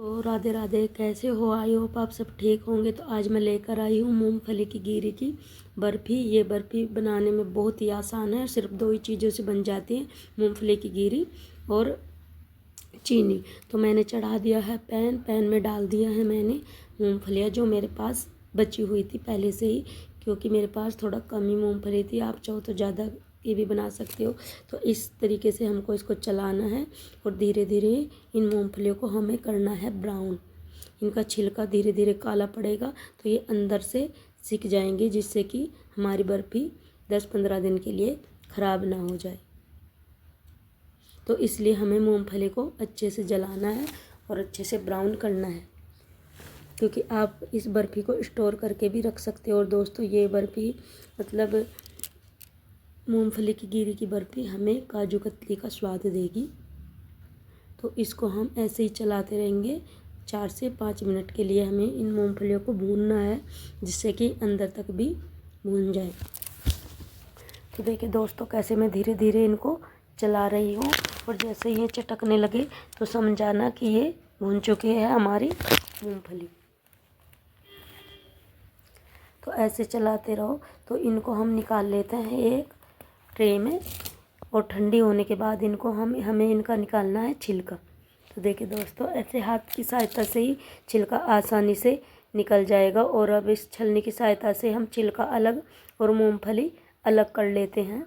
तो राधे राधे, कैसे हो? आई होप आप सब ठीक होंगे। तो आज मैं लेकर आई हूँ मूंगफली की गिरी की बर्फ़ी। ये बर्फ़ी बनाने में बहुत ही आसान है, सिर्फ दो ही चीज़ों से बन जाती है, मूंगफली की गिरी और चीनी। तो मैंने चढ़ा दिया है पैन में डाल दिया है मैंने मूंगफलियाँ जो मेरे पास बची हुई थी पहले से ही, क्योंकि मेरे पास थोड़ा कम ही मूंगफली थी। आप चाहो तो ज़्यादा की भी बना सकते हो। तो इस तरीके से हमको इसको चलाना है और धीरे धीरे इन मूंगफलियों को हमें करना है ब्राउन। इनका छिलका धीरे धीरे काला पड़ेगा तो ये अंदर से सिक जाएंगे, जिससे कि हमारी बर्फ़ी 10-15 दिन के लिए ख़राब ना हो जाए। तो इसलिए हमें मूंगफली को अच्छे से जलाना है और अच्छे से ब्राउन करना है, क्योंकि आप इस बर्फ़ी को स्टोर करके भी रख सकते हो। और दोस्तों, ये बर्फ़ी मतलब मूंगफली की गिरी की बर्फ़ी हमें काजू कतली का स्वाद देगी। तो इसको हम ऐसे ही चलाते रहेंगे। 4 से 5 मिनट के लिए हमें इन मूंगफलियों को भूनना है, जिससे कि अंदर तक भी भून जाए। तो देखिए दोस्तों, कैसे मैं धीरे धीरे इनको चला रही हूँ, और जैसे ये चटकने लगे तो समझ जाना कि ये भून चुकी है हमारी मूंगफली। तो ऐसे चलाते रहो। तो इनको हम निकाल लेते हैं एक ट्रे में, और ठंडी होने के बाद इनको हमें इनका निकालना है छिलका। तो देखिए दोस्तों, ऐसे हाथ की सहायता से ही छिलका आसानी से निकल जाएगा। और अब इस छलनी की सहायता से हम छिलका अलग और मूंगफली अलग कर लेते हैं।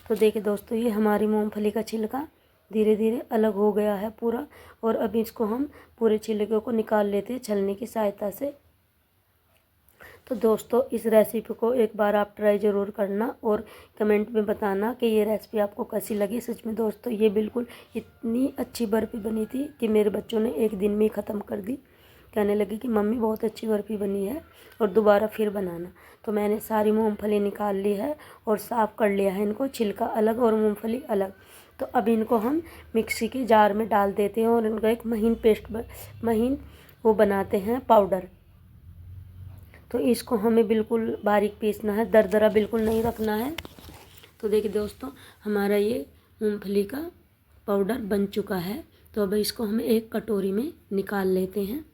तो देखिए दोस्तों, ये हमारी मूंगफली का छिलका धीरे धीरे अलग हो गया है पूरा। और अब इसको हम पूरे छिलके को निकाल लेते हैं छलनी की सहायता से। तो दोस्तों, इस रेसिपी को एक बार आप ट्राई ज़रूर करना और कमेंट में बताना कि ये रेसिपी आपको कैसी लगी। सच में दोस्तों, ये बिल्कुल इतनी अच्छी बर्फ़ी बनी थी कि मेरे बच्चों ने एक दिन में ही ख़त्म कर दी। कहने लगे कि मम्मी बहुत अच्छी बर्फ़ी बनी है और दोबारा फिर बनाना। तो मैंने सारी मूंगफली निकाल ली है और साफ़ कर लिया है इनको, छिलका अलग और मूंगफली अलग। तो अब इनको हम मिक्सी के जार में डाल देते हैं और इनका एक महीन वो बनाते हैं पाउडर। तो इसको हमें बिल्कुल बारीक पीसना है, दरदरा बिल्कुल नहीं रखना है। तो देखिए दोस्तों, हमारा ये मूंगफली का पाउडर बन चुका है। तो अब इसको हम एक कटोरी में निकाल लेते हैं।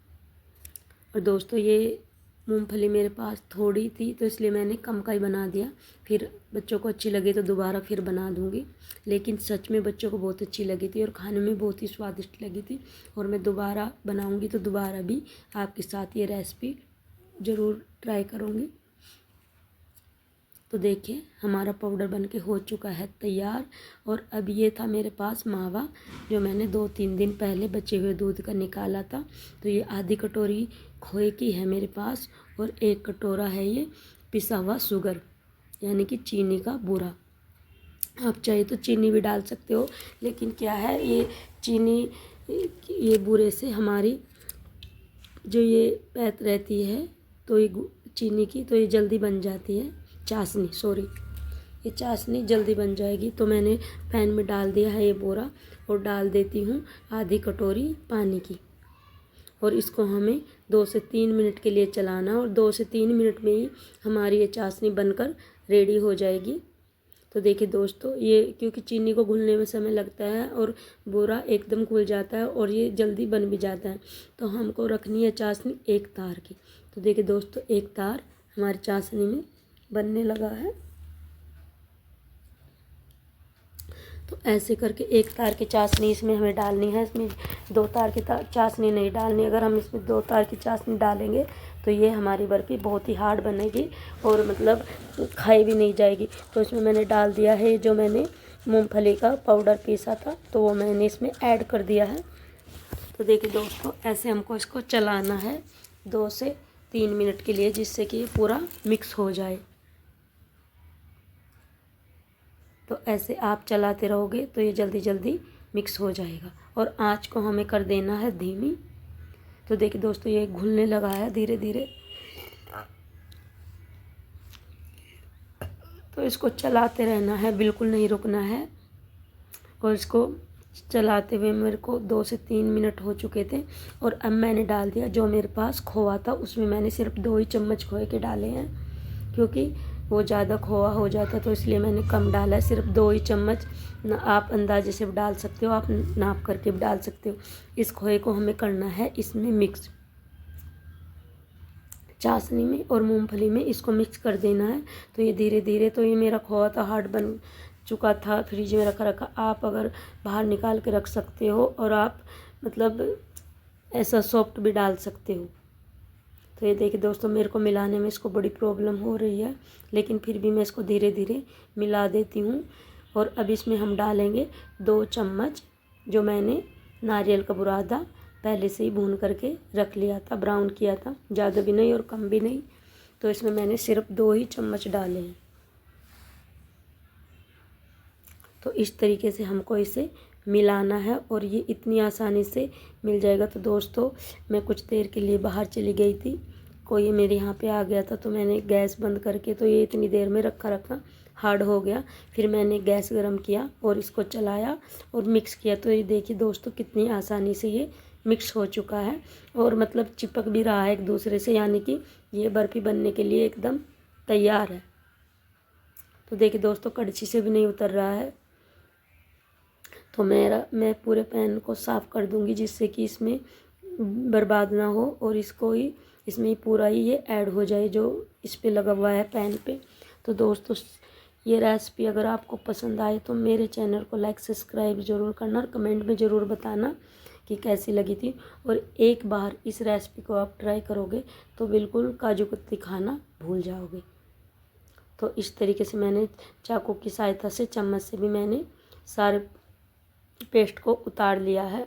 और दोस्तों, ये मूंगफली मेरे पास थोड़ी थी तो इसलिए मैंने कम का ही बना दिया। फिर बच्चों को अच्छी लगी तो दोबारा फिर बना दूंगी। लेकिन सच में बच्चों को बहुत अच्छी लगी थी और खाने में बहुत ही स्वादिष्ट लगी थी। और मैं दोबारा बनाऊंगी तो दोबारा भी आपके साथ ये रेसिपी ज़रूर ट्राई करूँगी। तो देखिए, हमारा पाउडर बनके हो चुका है तैयार। और अब ये था मेरे पास मावा, जो मैंने 2-3 दिन पहले बचे हुए दूध का निकाला था। तो ये आधी कटोरी खोए की है मेरे पास, और 1 कटोरा है ये पिसा हुआ शुगर, यानी कि चीनी का बूरा। आप चाहे तो चीनी भी डाल सकते हो, लेकिन क्या है, ये चीनी ये बूरे से हमारी जो ये पैत रहती है, तो ये चीनी की तो ये जल्दी बन जाती है। ये चाशनी जल्दी बन जाएगी। तो मैंने पैन में डाल दिया है ये बोरा, और डाल देती हूँ आधी कटोरी पानी की। और इसको हमें 2 से 3 मिनट के लिए चलाना, और 2 से 3 मिनट में ही हमारी ये चाशनी बनकर रेडी हो जाएगी। तो देखिए दोस्तों, ये क्योंकि चीनी को घुलने में समय लगता है और बोरा एकदम घुल जाता है और ये जल्दी बन भी जाता है। तो हमको रखनी है चाशनी 1 तार की। तो देखिए दोस्तों, 1 तार हमारी चाशनी में बनने लगा है। तो ऐसे करके 1 तार की चाशनी इसमें हमें डालनी है। इसमें 2 तार की चाशनी नहीं डालनी। अगर हम इसमें 2 तार की चाशनी डालेंगे तो ये हमारी बर्फ़ी बहुत ही हार्ड बनेगी और मतलब खाई भी नहीं जाएगी। तो इसमें मैंने डाल दिया है जो मैंने मूंगफली का पाउडर पीसा था, तो वो मैंने इसमें ऐड कर दिया है। तो देखिए दोस्तों, ऐसे हमको इसको चलाना है 2 से 3 मिनट के लिए, जिससे कि ये पूरा मिक्स हो जाए। तो ऐसे आप चलाते रहोगे तो ये जल्दी जल्दी मिक्स हो जाएगा। और आँच को हमें कर देना है धीमी। तो देखिए दोस्तों, ये घुलने लगा है धीरे धीरे। तो इसको चलाते रहना है, बिल्कुल नहीं रुकना है। और इसको चलाते हुए मेरे को 2 से 3 मिनट हो चुके थे। और अब मैंने डाल दिया जो मेरे पास खोआ था, उसमें मैंने सिर्फ 2 ही चम्मच खोए के डाले हैं, क्योंकि वो ज़्यादा खोआ हो जाता, तो इसलिए मैंने कम डाला है। सिर्फ 2 ही चम्मच आप अंदाजे से डाल सकते हो, आप नाप करके भी डाल सकते हो। इस खोए को हमें करना है इसमें मिक्स, चाशनी में और मूंगफली में इसको मिक्स कर देना है। तो ये धीरे धीरे, तो ये मेरा खोआ था हार्ड बन चुका था, फ्रिज में रखा रखा। आप अगर बाहर निकाल के रख सकते हो और आप मतलब ऐसा सॉफ्ट भी डाल सकते हो। तो ये देखिए दोस्तों, मेरे को मिलाने में इसको बड़ी प्रॉब्लम हो रही है, लेकिन फिर भी मैं इसको धीरे धीरे मिला देती हूँ। और अब इसमें हम डालेंगे 2 चम्मच जो मैंने नारियल का बुरादा पहले से ही भून करके रख लिया था, ब्राउन किया था, ज़्यादा भी नहीं और कम भी नहीं। तो इसमें मैंने सिर्फ 2 ही चम्मच डाले हैं। तो इस तरीके से हमको इसे मिलाना है और ये इतनी आसानी से मिल जाएगा। तो दोस्तों, मैं कुछ देर के लिए बाहर चली गई थी, कोई मेरे यहाँ पे आ गया था, तो मैंने गैस बंद करके, तो ये इतनी देर में रखा हार्ड हो गया। फिर मैंने गैस गरम किया और इसको चलाया और मिक्स किया। तो ये देखिए दोस्तों, कितनी आसानी से ये मिक्स हो चुका है और मतलब चिपक भी रहा है एक दूसरे से, यानी कि ये बर्फ़ी बनने के लिए एकदम तैयार है। तो देखिए दोस्तों, कड़छी से भी नहीं उतर रहा है। तो मैं पूरे पैन को साफ़ कर दूंगी, जिससे कि इसमें बर्बाद ना हो और इसको ही इसमें पूरा ही ये ऐड हो जाए जो इस पे लगा हुआ है पैन पे। तो दोस्तों, ये रेसिपी अगर आपको पसंद आए तो मेरे चैनल को लाइक सब्सक्राइब ज़रूर करना और कमेंट में ज़रूर बताना कि कैसी लगी थी। और एक बार इस रेसिपी को आप ट्राई करोगे तो बिल्कुल काजू कतली खाना भूल जाओगे। तो इस तरीके से मैंने चाकू की सहायता से, चम्मच से भी मैंने सारे पेस्ट को उतार लिया है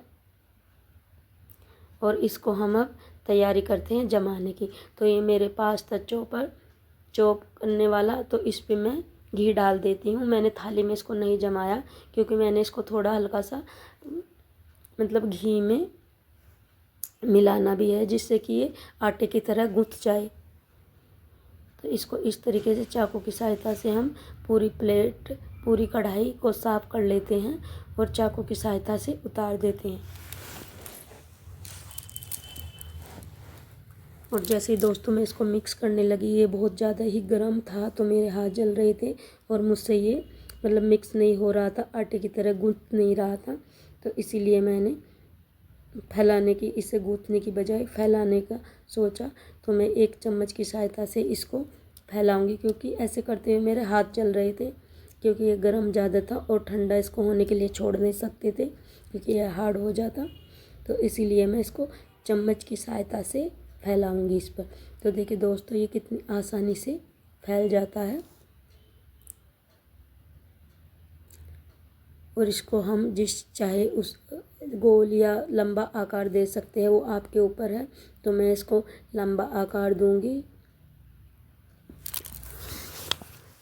और इसको हम अब तैयारी करते हैं जमाने की। तो ये मेरे पास था चॉप करने वाला, तो इस पे मैं घी डाल देती हूँ। मैंने थाली में इसको नहीं जमाया क्योंकि मैंने इसको थोड़ा हल्का सा मतलब घी में मिलाना भी है, जिससे कि ये आटे की तरह गूँथ जाए। तो इसको इस तरीके से चाकू की सहायता से हम पूरी कढ़ाई को साफ़ कर लेते हैं और चाकू की सहायता से उतार देते हैं। और जैसे ही दोस्तों मैं इसको मिक्स करने लगी, ये बहुत ज़्यादा ही गर्म था, तो मेरे हाथ जल रहे थे और मुझसे ये मतलब मिक्स नहीं हो रहा था, आटे की तरह गूँथ नहीं रहा था। तो इसीलिए मैंने इसे गूँथने की बजाय फैलाने का सोचा। तो मैं 1 चम्मच की सहायता से इसको फैलाऊंगी, क्योंकि ऐसे करते हुए मेरे हाथ जल रहे थे, क्योंकि ये गर्म ज़्यादा था और ठंडा इसको होने के लिए छोड़ नहीं सकते थे क्योंकि यह हार्ड हो जाता। तो इसीलिए मैं इसको चम्मच की सहायता से फैलाऊंगी इस पर। तो देखिए दोस्तों, ये कितनी आसानी से फैल जाता है और इसको हम जिस चाहे उस गोल या लंबा आकार दे सकते हैं, वो आपके ऊपर है। तो मैं इसको लंबा आकार दूंगी।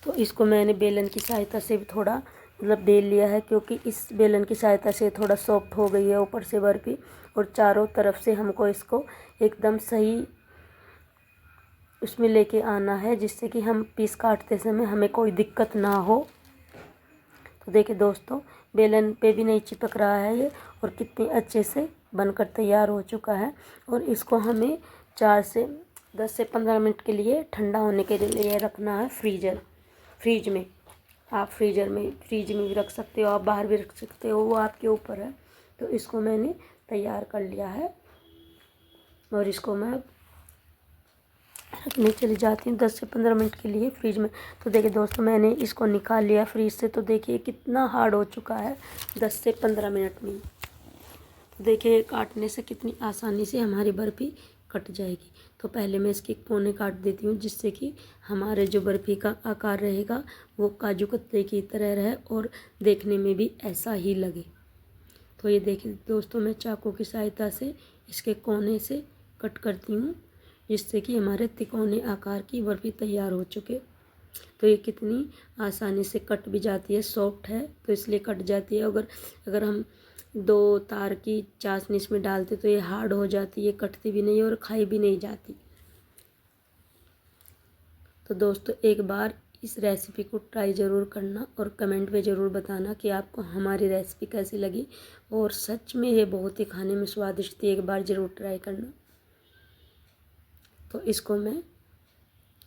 तो इसको मैंने बेलन की सहायता से भी थोड़ा मतलब बेल लिया है, क्योंकि इस बेलन की सहायता से थोड़ा सॉफ्ट हो गई है ऊपर से बर्फ़ी, और चारों तरफ से हमको इसको एकदम सही उसमें लेके आना है, जिससे कि हम पीस काटते समय हमें कोई दिक्कत ना हो। तो देखिए दोस्तों, बेलन पे भी नहीं चिपक रहा है ये, और कितनी अच्छे से बनकर तैयार हो चुका है। और इसको हमें 10 से 15 मिनट के लिए ठंडा होने के लिए रखना है फ्रीज में। आप फ्रीज में भी रख सकते हो, आप बाहर भी रख सकते हो, वो आपके ऊपर है। तो इसको मैंने तैयार कर लिया है और इसको मैं रखने चली जाती हूँ 10 से 15 मिनट के लिए फ्रिज में। तो देखिए दोस्तों, मैंने इसको निकाल लिया फ्रिज से। तो देखिए कितना हार्ड हो चुका है 10 से 15 मिनट में। देखिए काटने से कितनी आसानी से हमारी बर्फ़ी कट जाएगी। तो पहले मैं इसके कोने काट देती हूँ, जिससे कि हमारे जो बर्फ़ी का आकार रहेगा वो काजू कतली की तरह रहे और देखने में भी ऐसा ही लगे। तो ये देखिए दोस्तों, मैं चाकू की सहायता से इसके कोने से कट करती हूँ, जिससे कि हमारे तिकोने आकार की बर्फ़ी तैयार हो चुके। तो ये कितनी आसानी से कट भी जाती है, सॉफ्ट है तो इसलिए कट जाती है। अगर हम 2 तार की चाशनी इसमें डालते तो ये हार्ड हो जाती है, कटती भी नहीं और खाई भी नहीं जाती। तो दोस्तों, एक बार इस रेसिपी को ट्राई ज़रूर करना और कमेंट में ज़रूर बताना कि आपको हमारी रेसिपी कैसी लगी। और सच में ये बहुत ही खाने में स्वादिष्ट थी, एक बार ज़रूर ट्राई करना। तो इसको मैं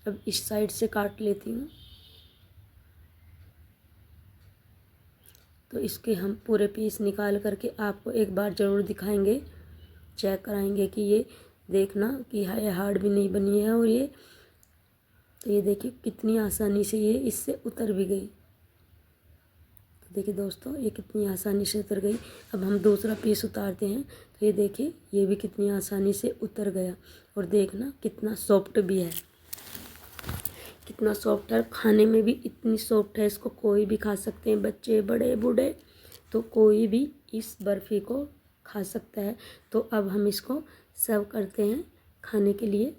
अब इस साइड से काट लेती हूँ। तो इसके हम पूरे पीस निकाल करके आपको एक बार ज़रूर दिखाएंगे, चेक कराएंगे कि ये देखना कि हार्ड भी नहीं बनी है। और ये तो ये देखिए कितनी आसानी से ये इससे उतर भी गई। तो देखिए दोस्तों ये कितनी आसानी से उतर गई। अब हम दूसरा पीस उतारते हैं तो ये देखिए ये भी कितनी आसानी से उतर गया। और देखना कितना सॉफ्ट भी है, कितना सॉफ्ट है, खाने में भी इतनी सॉफ्ट है। इसको कोई भी खा सकते हैं, बच्चे बड़े बूढ़े, तो कोई भी इस बर्फ़ी को खा सकता है। तो अब हम इसको सर्व करते हैं खाने के लिए।